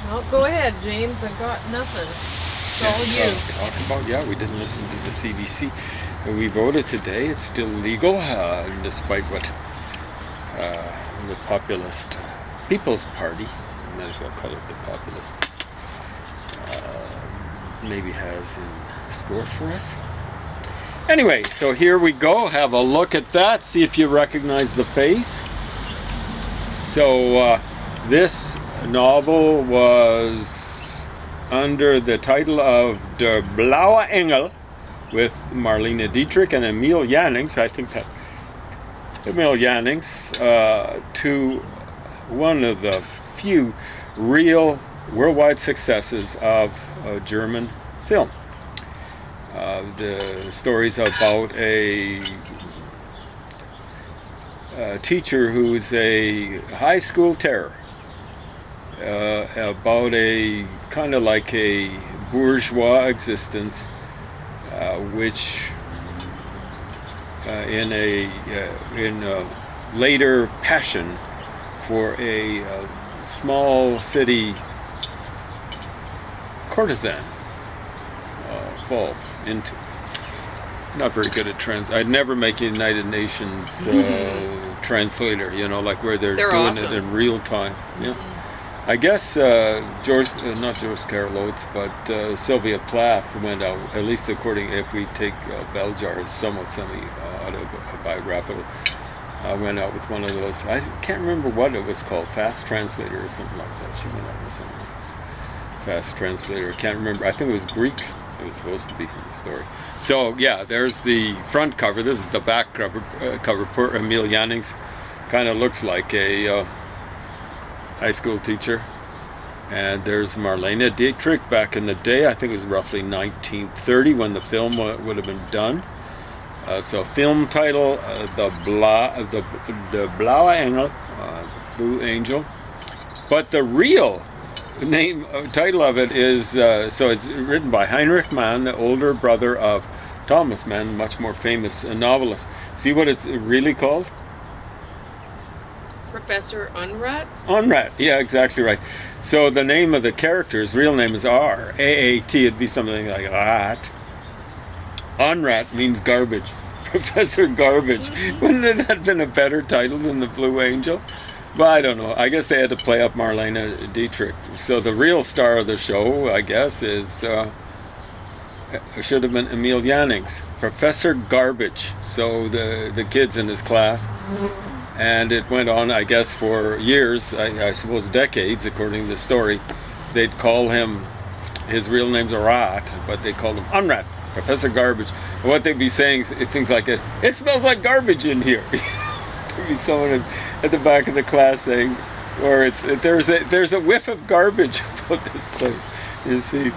Well, go ahead, James. I've got nothing. It's all you. Talk about, yeah, we didn't listen to the CBC. We voted today. It's still legal, despite what the populist People's Party, might as well call it the populist, maybe has in store for us. Anyway, so here we go. Have a look at that. See if you recognize the face. So this novel was under the title of Der Blaue Engel with Marlene Dietrich and Emil Jannings. I think that Emil Jannings, to one of the few real worldwide successes of German film. The story's about a teacher who's a high school terror, about a kind of like a bourgeois existence, which in a later passion for a small city courtesan falls into. Not very good at I'd never make a United Nations translator, like where they're doing awesome. it in real time. Yeah. I guess not Joyce Carol Oates, but Sylvia Plath went out, at least if we take Beljar as somewhat semi-autobiographical, went out with one of those. I can't remember what it was called, Fast Translator or something like that. She went out with something like this. Fast Translator. I can't remember. I think it was Greek. It was supposed to be the story. So yeah, there's the front cover. This is the back cover. Poor Emil Jannings kind of looks like a high school teacher. And there's Marlene Dietrich back in the day. I think it was roughly 1930 when the film would have been done. So film title, the Blaue Engel, the Blue Angel. But the real title of it is, so it's written by Heinrich Mann, the older brother of Thomas Mann, much more famous novelist. See what it's really called? Professor Unrat? Unrat, yeah, exactly right. So the name of the character's real name is R-A-A-T. It'd be something like Rat. Unrat means garbage. Professor Garbage. Wouldn't it have been a better title than the Blue Angel? But I don't know. I guess they had to play up Marlene Dietrich. So the real star of the show, I guess, should have been Emil Jannings, Professor Garbage. So the kids in his class, and it went on, I guess, for years. I suppose decades, according to the story. They'd call him. His real name's Rat, but they called him Unrat, Professor Garbage. And what they'd be saying, things like, "It smells like garbage in here." There'd be someone at the back of the class saying, or there's a whiff of garbage about this place. You see,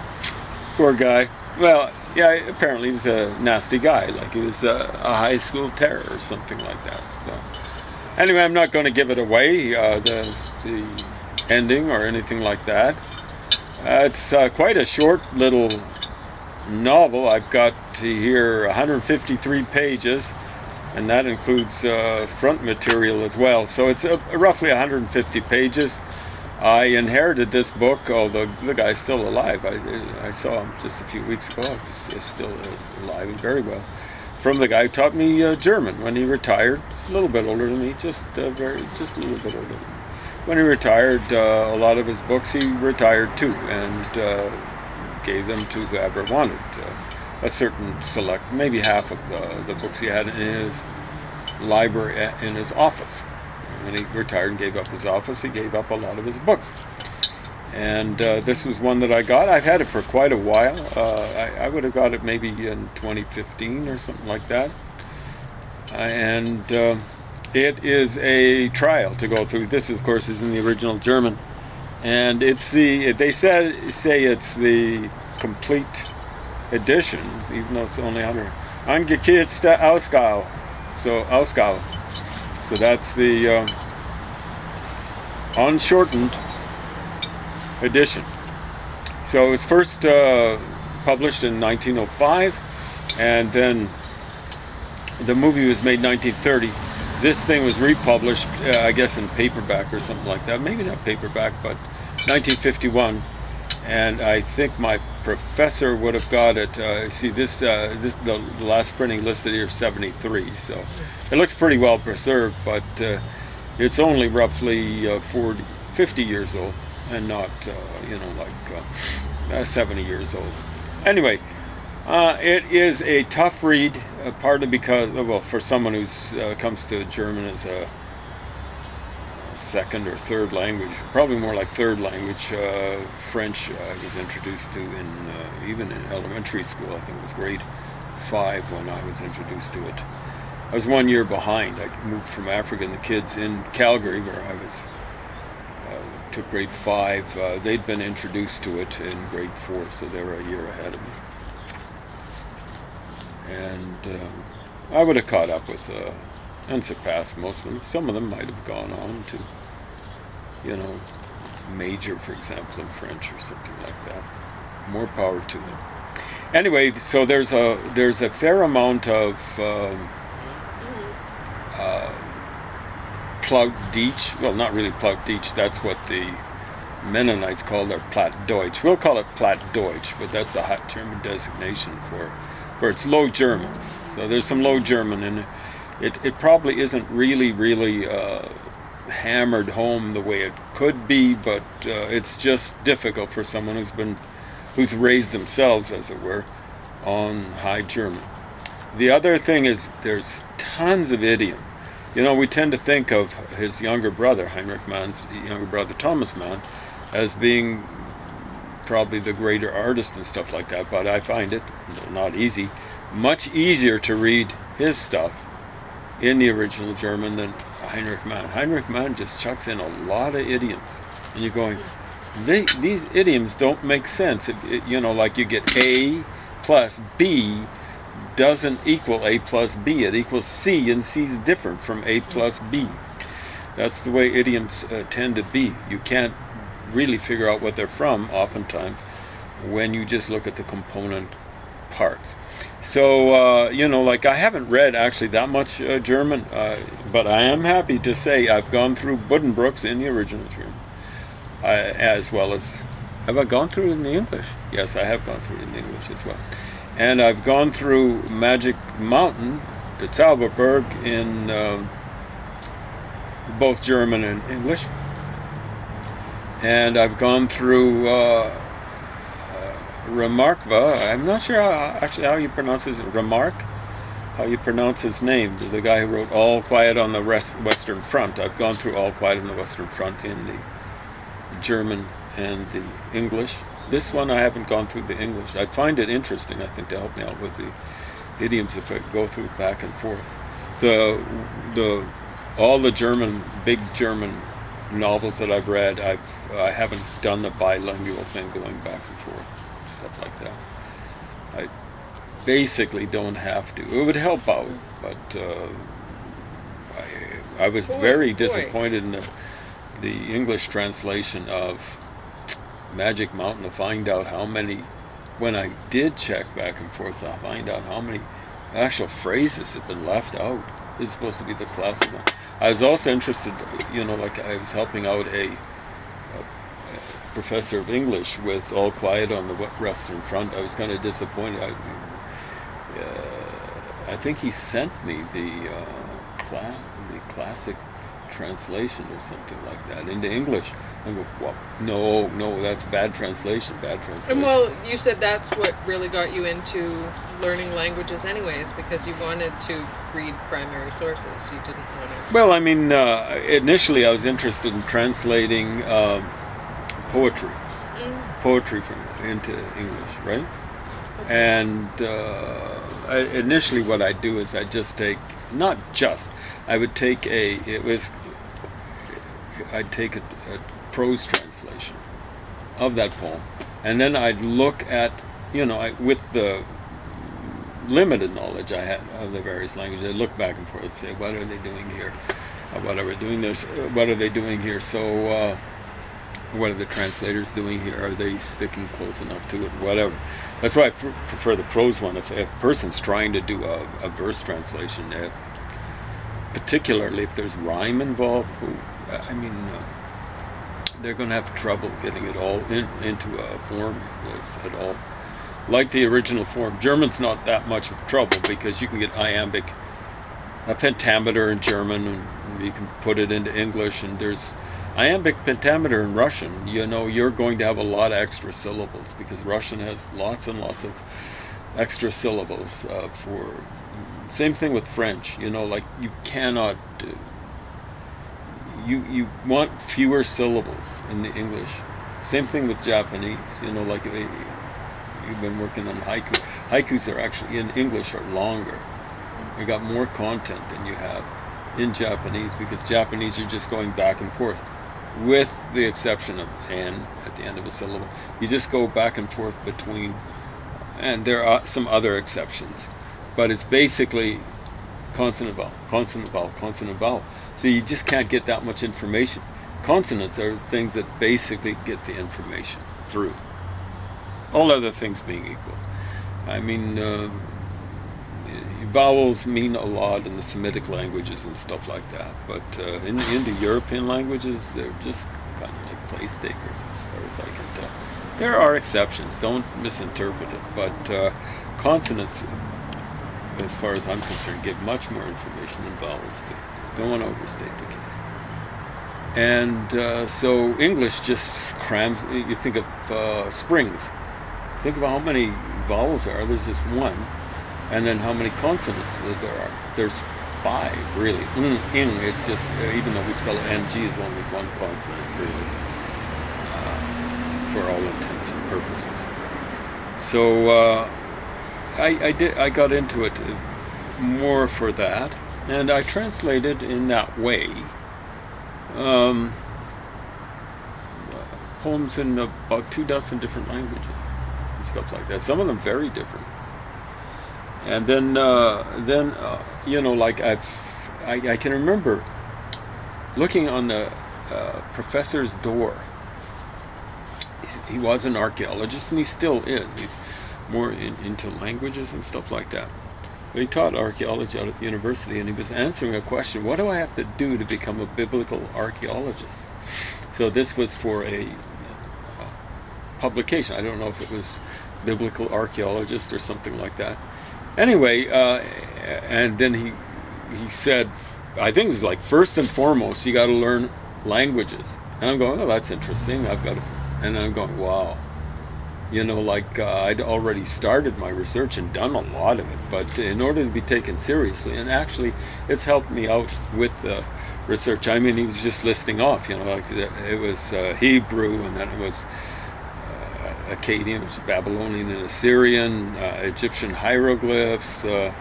poor guy. Well, yeah, apparently he was a nasty guy, like he was a high school terror or something like that. So, anyway, I'm not going to give it away, the ending or anything like that. It's quite a short little novel. I've got here 153 pages. And that includes front material as well. So it's roughly 150 pages. I inherited this book, although the guy's still alive. I saw him just a few weeks ago. He's still alive and very well. From the guy who taught me German when he retired. He's a little bit older than me, just a little bit older than me. When he retired, a lot of his books he retired too, and gave them to whoever wanted. A certain select, maybe half of the books he had in his library, in his office. When he retired and gave up his office, he gave up a lot of his books. And this was one that I got. I've had it for quite a while. I would have got it maybe in 2015 or something like that. And it is a trial to go through. This, of course, is in the original German. And they say it's the complete edition, even though it's only 100. Angekürzte Ausgabe. So Ausgabe. So that's the unshortened edition. So it was first published in 1905, and then the movie was made in 1930. This thing was republished, I guess, in paperback or something like that. Maybe not paperback, but 1951, and I think my professor would have got it. See the last printing listed here is 73, so it looks pretty well preserved, but it's only roughly 50 years old, and not like 70 years old. Anyway, it is a tough read, partly because, well, for someone who's comes to German as a second or third language, probably more like third language. French I was introduced to even in elementary school. I think it was grade 5 when I was introduced to it. I was 1 year behind. I moved from Africa, and the kids in Calgary, where I was, took grade 5. They'd been introduced to it in grade 4, so they were a year ahead of me. And I would have caught up with and surpassed most of them. Some of them might have gone on to, major, for example, in French or something like that. More power to them. Anyway, so there's a fair amount of Plattdeutsch. Well, not really Plattdeutsch. That's what the Mennonites call their Plattdeutsch. We'll call it Plattdeutsch, but that's the hot German designation for its Low German. So there's some Low German in it. It probably isn't really hammered home the way it could be, but it's just difficult for someone who's raised themselves, as it were, on High German. The other thing is there's tons of idiom. We tend to think of his younger brother, Heinrich Mann's younger brother, Thomas Mann, as being probably the greater artist and stuff like that, but I find it not easy. Much easier to read his stuff in the original German than Heinrich Mann. Heinrich Mann just chucks in a lot of idioms, and you're going, these idioms don't make sense. Like you get A plus B doesn't equal A plus B. It equals C, and C is different from A plus B. That's the way idioms tend to be. You can't really figure out what they're from oftentimes when you just look at the component parts. So, like I haven't read actually that much German, but I am happy to say I've gone through Buddenbrooks in the original German, as well as, have I gone through it in the English? Yes, I have gone through it in the English as well. And I've gone through Magic Mountain, the Zauberberg, in both German and English. And I've gone through Remarkva. I'm not sure how you pronounce his how you pronounce his name. The guy who wrote All Quiet on the Western Front. I've gone through All Quiet on the Western Front in the German and the English. This one I haven't gone through the English. I'd find it interesting, I think, to help me out with the idioms if I go through back and forth. All the big German novels that I've read, I haven't done the bilingual thing, going back and forth, stuff like that. I basically don't have to. It would help out, but I was very disappointed in the English translation of Magic Mountain to find out how many, when I did check back and forth, to find out how many actual phrases had been left out. This is supposed to be the classic one. I was also interested, like I was helping out a professor of English with All Quiet on the Western Front. I was kind of disappointed. I think he sent me the classic translation or something like that into English. I go, well, no, that's bad translation. And well, you said that's what really got you into learning languages anyways, because you wanted to read primary sources. You didn't want to... Well, I mean, initially I was interested in translating poetry into English, right? Okay. And initially what I'd do is I'd just take, I'd take a prose translation of that poem, and then I'd look at, with the limited knowledge I had of the various languages, I'd look back and forth and say, what are they doing here? What are they doing here? So what are the translators doing here? Are they sticking close enough to it? Whatever. That's why I prefer the prose one. If a person's trying to do a verse translation, particularly if there's rhyme involved, they're going to have trouble getting it all into a form that's at all like the original form. German's not that much of trouble because you can get iambic, a pentameter in German, and you can put it into English, and there's iambic pentameter in Russian. You know, you're going to have a lot of extra syllables because Russian has lots and lots of extra syllables for. Same thing with French. You know, like you cannot. You want fewer syllables in the English. Same thing with Japanese. You know, like you've been working on haiku. Haikus are actually in English are longer. You got more content than you have in Japanese because Japanese you're just going back and forth, with the exception of "n" at the end of a syllable. You just go back and forth between, and there are some other exceptions, but it's basically consonant vowel, consonant vowel, consonant vowel. So you just can't get that much information. Consonants are things that basically get the information through. All other things being equal. I mean, vowels mean a lot in the Semitic languages and stuff like that, but in the European languages, they're just kind of like place takers as far as I can tell. There are exceptions, don't misinterpret it, but consonants, as far as I'm concerned, give much more information than vowels do. Don't want to overstate the case. And so English just crams. You think of springs. Think about how many vowels there are. There's just one. And then how many consonants there are. There's 5, really. Ing is just, even though we spell it ng, is only one consonant, really, for all intents and purposes. So I got into it more for that, and I translated in that way poems in about 24 different languages and stuff like that. Some of them very different. And then you know, like I can remember looking on the professor's door. He was an archaeologist, and he still is. He's more into languages and stuff like that. But he taught archaeology out at the university, and he was answering a question: what do I have to do to become a biblical archaeologist? So this was for a publication. I don't know if it was Biblical Archaeologist or something like that. Anyway, and then he said, I think it was like, first and foremost, you got to learn languages. And I'm going, oh, that's interesting. And I'm going, wow. You know, like I'd already started my research and done a lot of it, but in order to be taken seriously, and actually it's helped me out with research. I mean, he was just listing off, you know, like it was Hebrew, and then it was Akkadian, which is Babylonian and Assyrian, Egyptian hieroglyphs, you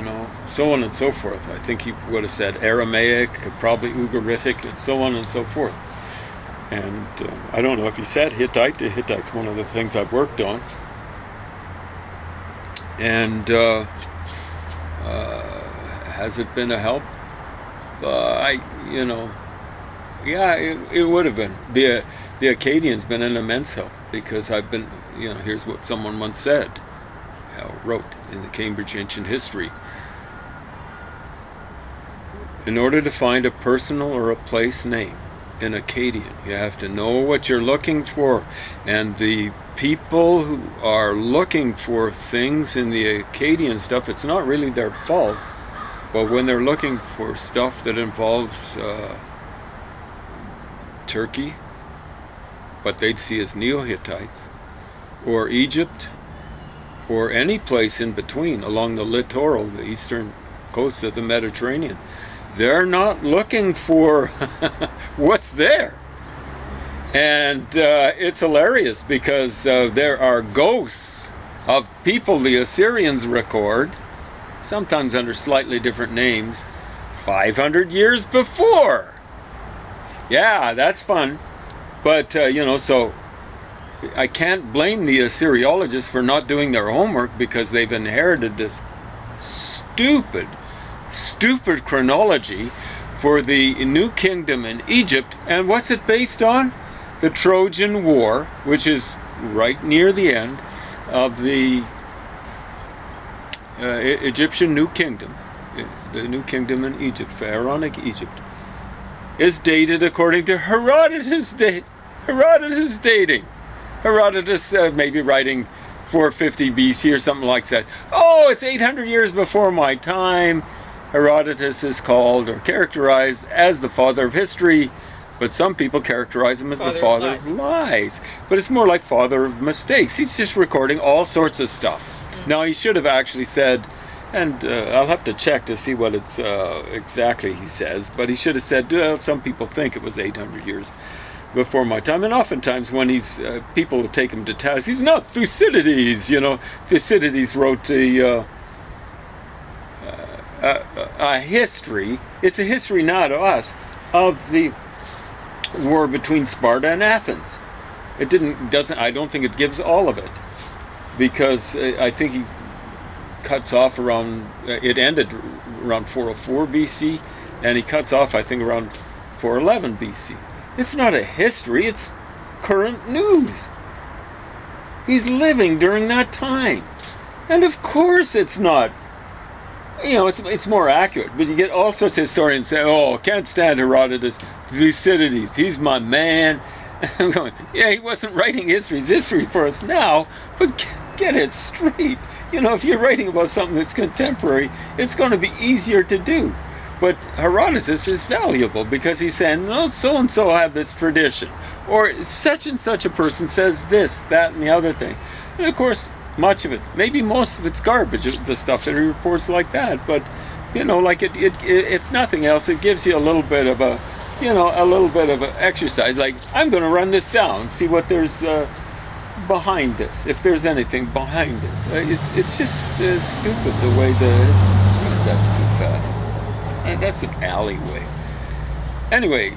know, so on and so forth. I think he would have said Aramaic, probably Ugaritic, and so on and so forth. And I don't know if he said Hittite. Hittite's one of the things I've worked on. And has it been a help? It would have been. The Akkadian's been an immense help, because I've been, you know, here's what someone once said, wrote in the Cambridge Ancient History. In order to find a personal or a place name in Akkadian, you have to know what you're looking for, and the people who are looking for things in the Akkadian stuff, it's not really their fault, but when they're looking for stuff that involves Turkey, what they'd see as Neo-Hittites, or Egypt, or any place in between along the littoral, the eastern coast of the Mediterranean, they're not looking for what's there. And it's hilarious, because there are ghosts of people the Assyrians record, sometimes under slightly different names, 500 years before. Yeah, that's fun. But, so I can't blame the Assyriologists for not doing their homework, because they've inherited this stupid chronology for the New Kingdom in Egypt. And what's it based on? The Trojan War, which is right near the end of the Egyptian New Kingdom, the New Kingdom in Egypt, Pharaonic Egypt. is dated according to Herodotus dating. Herodotus maybe writing 450 BC or something like that. Oh, it's 800 years before my time. Herodotus is called or characterized as the father of history, but some people characterize him as the father of lies. But it's more like father of mistakes. He's just recording all sorts of stuff. Now, he should have actually said, and I'll have to check to see what it's exactly he says, but he should have said, well, some people think it was 800 years before my time. And oftentimes when he's people will take him to task, he's not Thucydides. Thucydides wrote a history. It's a history now to us of the war between Sparta and Athens. I don't think it gives all of it, because I think he cuts off around, it ended around 404 BC, and he cuts off, I think, around 411 BC. It's not a history, it's current news. He's living during that time. And of course it's not. It's more accurate, but you get all sorts of historians say, oh, can't stand Herodotus, Thucydides, he's my man. I'm going, yeah, he wasn't writing history. It's history for us now, but get it straight. If you're writing about something that's contemporary, it's going to be easier to do. But Herodotus is valuable because he's saying, no, so-and-so have this tradition. Or such and such a person says this, that, and the other thing. And of course, much of it, maybe most of it's garbage, the stuff that he reports like that. But, if nothing else, it gives you a little bit of an exercise. Like, I'm going to run this down, see what there's behind this, if there's anything behind this. It's just stupid the way that's too fast. And that's an alleyway. Anyway,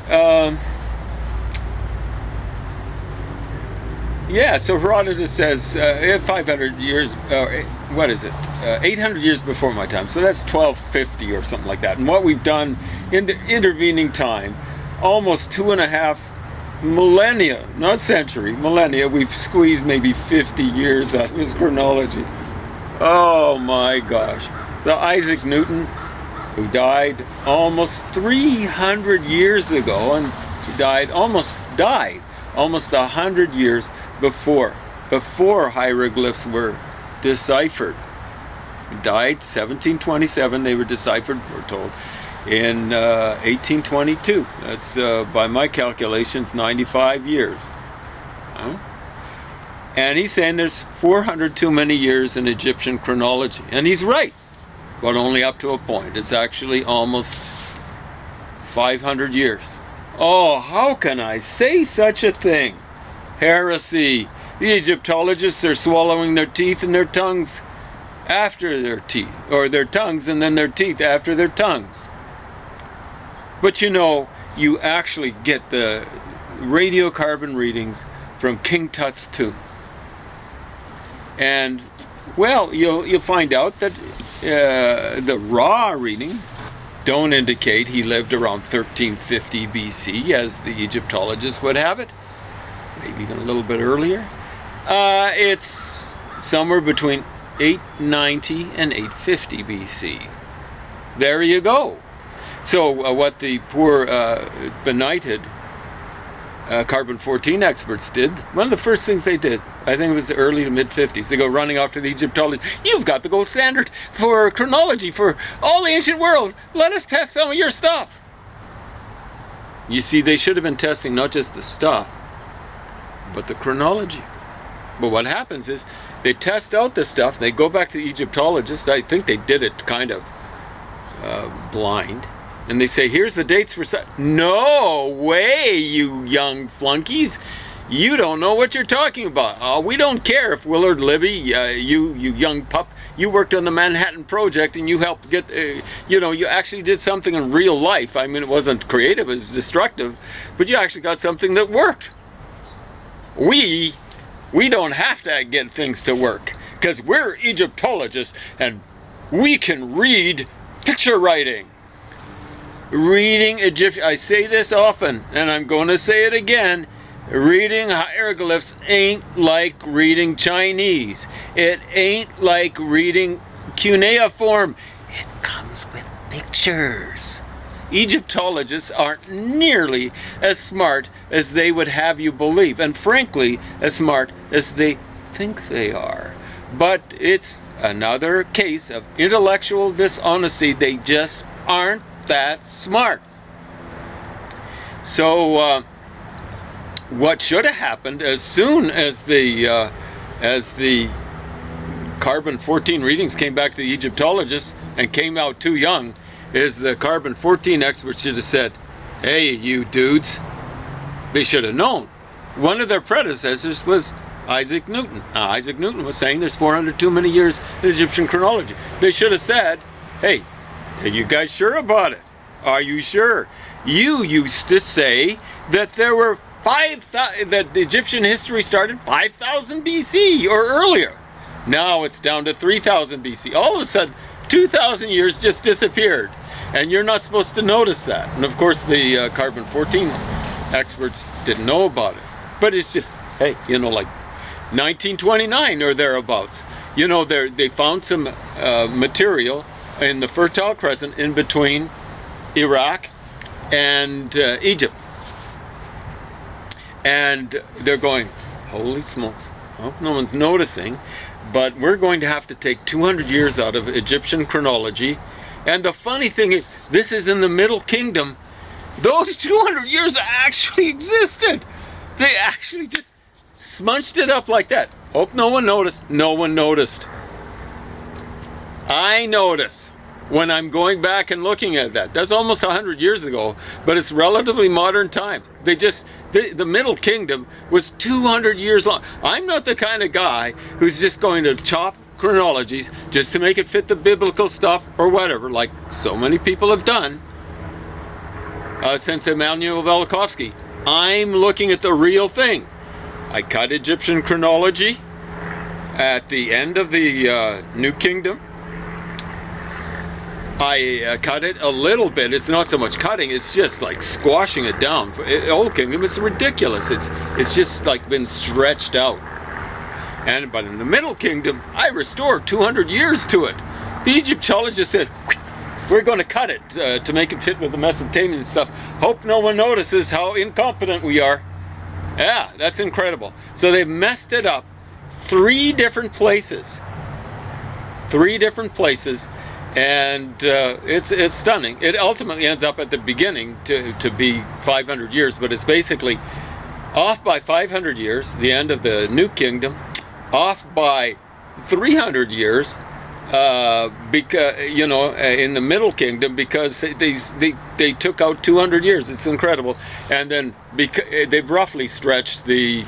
so Herodotus says 500 years, what is it? 800 years before my time. So that's 1250 or something like that. And what we've done in the intervening time, almost 2.5 millennia, not century, millennia, we've squeezed maybe 50 years out of his chronology. Oh my gosh. So Isaac Newton, who died almost 300 years ago, and he almost 100 years before hieroglyphs were deciphered. He died 1727, they were deciphered, we're told, in 1822. That's, by my calculations, 95 years. And he's saying there's 400 too many years in Egyptian chronology. And he's right, but only up to a point. It's actually almost 500 years. Oh, how can I say such a thing? Heresy. The Egyptologists are swallowing their teeth and their tongues after their teeth, or their tongues and then their teeth after their tongues. But you actually get the radiocarbon readings from King Tut's tomb. And, well, you'll find out that the raw readings don't indicate he lived around 1350 BC, as the Egyptologists would have it. Maybe even a little bit earlier. It's somewhere between 890 and 850 BC. There you go. So what the poor benighted carbon-14 experts did, one of the first things they did, I think it was the early to mid-50s, they go running off to the Egyptologists. You've got the gold standard for chronology for all the ancient world. Let us test some of your stuff. You see, they should have been testing not just the stuff, but the chronology. But what happens is they test out the stuff, they go back to the Egyptologists. I think they did it kind of blind. And they say, here's the dates for... No way, you young flunkies. You don't know what you're talking about. We don't care if Willard Libby, you young pup, you worked on the Manhattan Project and you helped get, you actually did something in real life. I mean, it wasn't creative, it was destructive, but you actually got something that worked. We don't have to get things to work because we're Egyptologists and we can read picture writing. Reading Egyptian, I say this often, and I'm going to say it again, reading hieroglyphs ain't like reading Chinese. It ain't like reading cuneiform. It comes with pictures. Egyptologists aren't nearly as smart as they would have you believe, and frankly, as smart as they think they are. But it's another case of intellectual dishonesty. They just aren't that smart. So what should have happened as soon as the carbon-14 readings came back to the Egyptologists and came out too young, is the carbon-14 experts should have said, hey, you dudes. They should have known. One of their predecessors was Isaac Newton. Isaac Newton was saying there's 400 too many years in Egyptian chronology. They should have said, hey, are you guys sure about it? Are you sure? You used to say that there were 5,000, that the Egyptian history started 5,000 BC or earlier. Now it's down to 3,000 BC. All of a sudden, 2,000 years just disappeared. And you're not supposed to notice that. And of course, the carbon-14 experts didn't know about it. But it's just, hey, like 1929 or thereabouts. They found some material in the Fertile Crescent in between Iraq and Egypt. And they're going, holy smokes, I hope no one's noticing, but we're going to have to take 200 years out of Egyptian chronology. And the funny thing is, this is in the Middle Kingdom. Those 200 years actually existed. They actually just smunched it up like that. Hope no one noticed. No one noticed. I notice when I'm going back and looking at that. That's almost 100 years ago, but it's relatively modern times. The Middle Kingdom was 200 years long. I'm not the kind of guy who's just going to chop chronologies just to make it fit the biblical stuff or whatever, like so many people have done since Emanuel Velikovsky. I'm looking at the real thing. I cut Egyptian chronology at the end of the New Kingdom. I cut it a little bit. It's not so much cutting, it's just like squashing it down. Old Kingdom, it's ridiculous. It's just like been stretched out. But in the Middle Kingdom, I restored 200 years to it. The Egyptologists said, we're going to cut it to make it fit with the Mesopotamian stuff. Hope no one notices how incompetent we are. Yeah, that's incredible. So they've messed it up 3 different places. 3 different places. And it's stunning. It ultimately ends up at the beginning to be 500 years, but it's basically off by 500 years, the end of the New Kingdom, off by 300 years, because in the Middle Kingdom, because they took out 200 years. It's incredible. And then they've roughly stretched the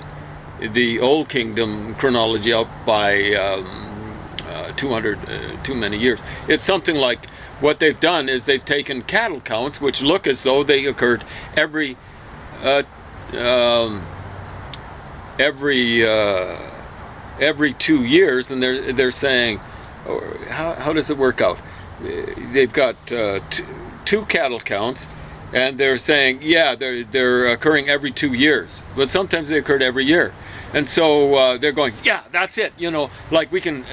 Old Kingdom chronology out by 200 too many years. It's something like, what they've done is they've taken cattle counts, which look as though they occurred every 2 years, and they're saying, how does it work out? They've got 2 cattle counts, and they're saying, yeah, they're occurring every 2 years, but sometimes they occurred every year. And so they're going, yeah, that's it. Like we can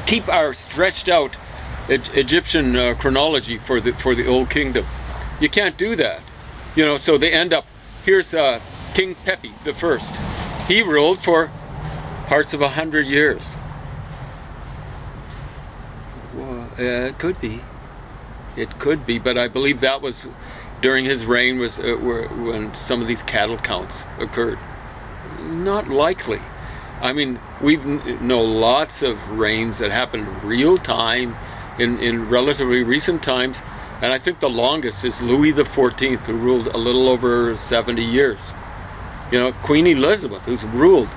keep our stretched out Egyptian chronology for the Old Kingdom. You can't do that. So they end up, here's King Pepi the First. He ruled for parts of 100 years. Well, it could be. It could be, but I believe that was during his reign was when some of these cattle counts occurred. Not likely. I mean, we know lots of reigns that happen in real time in relatively recent times, and I think the longest is Louis XIV, who ruled a little over 70 years. Queen Elizabeth, who's ruled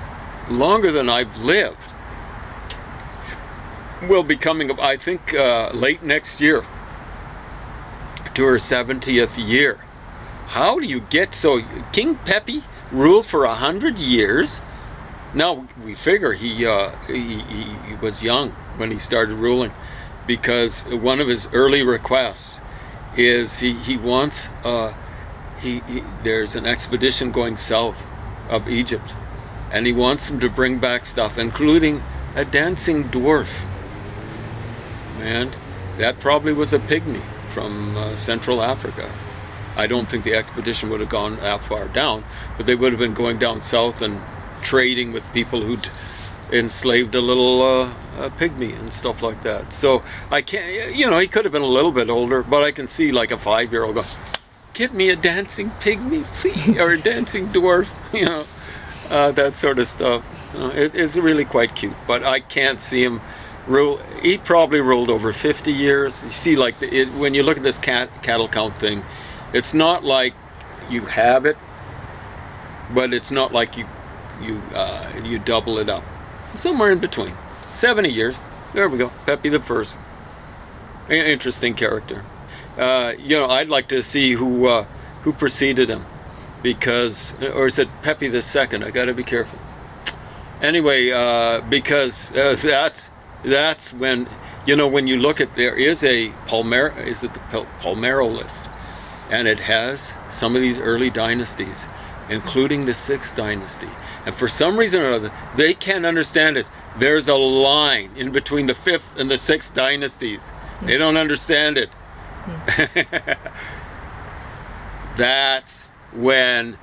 longer than I've lived, will be coming, I think, late next year to her 70th year. How do you get so? King Pepi ruled for 100 years. Now we figure he was young when he started ruling, because one of his early requests is he wants there's an expedition going south of Egypt, and he wants them to bring back stuff, including a dancing dwarf. And that probably was a pygmy from Central Africa. I don't think the expedition would have gone that far down, but they would have been going down south and trading with people who'd enslaved a little pygmy and stuff like that. So I can't, he could have been a little bit older, but I can see like a 5-year-old going, "Get me a dancing pygmy, please," or a dancing dwarf, that sort of stuff. It's really quite cute, but I can't see him rule. He probably ruled over 50 years. You see, like when you look at this cattle count thing, it's not like you have it, but it's not like you double it up. Somewhere in between. 70 years. There we go. Pepe the First. Interesting character. I'd like to see who preceded him, or is it Pepe the Second? I got to be careful. Anyway, because that's when when you look at, there is a Palmero list, and it has some of these early dynasties, including the 6th dynasty. And for some reason or other, they can't understand it. There's a line in between the 5th and the 6th dynasties. They don't understand it. That's when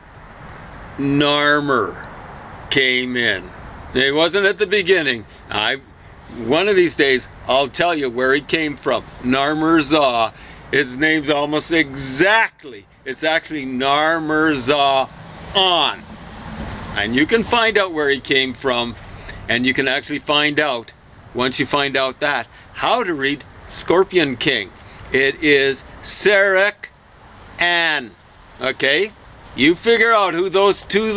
Narmer came in. It wasn't at the beginning. One of these days, I'll tell you where he came from. Narmer Za. His name's almost exactly. It's actually Narmer Za On. And you can find out where he came from, and you can actually find out, once you find out that, how to read Scorpion King. It is Serek An. Okay? You figure out who those two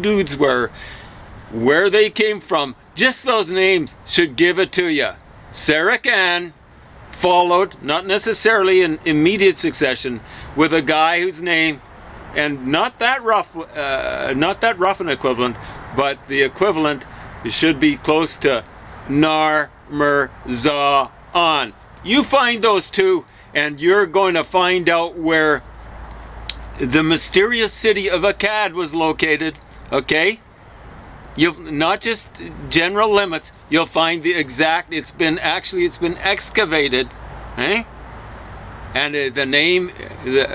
dudes were, where they came from. Just those names should give it to you. Serek An, followed, not necessarily in immediate succession, with a guy whose name, and not that rough an equivalent, but the equivalent should be close to Narmer Za On. You find those two, and you're going to find out where the mysterious city of Akkad was located. Okay? You'll not just general limits. You'll find the exact. It's been excavated, eh? And the name.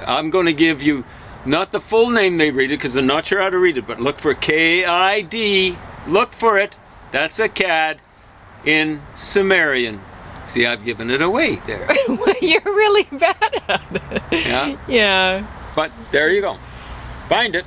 I'm going to give you. Not the full name they read it, because they're not sure how to read it, but look for K-I-D. Look for it. That's Akkad in Sumerian. See, I've given it away there. You're really bad at it. Yeah? Yeah. But there you go. Find it.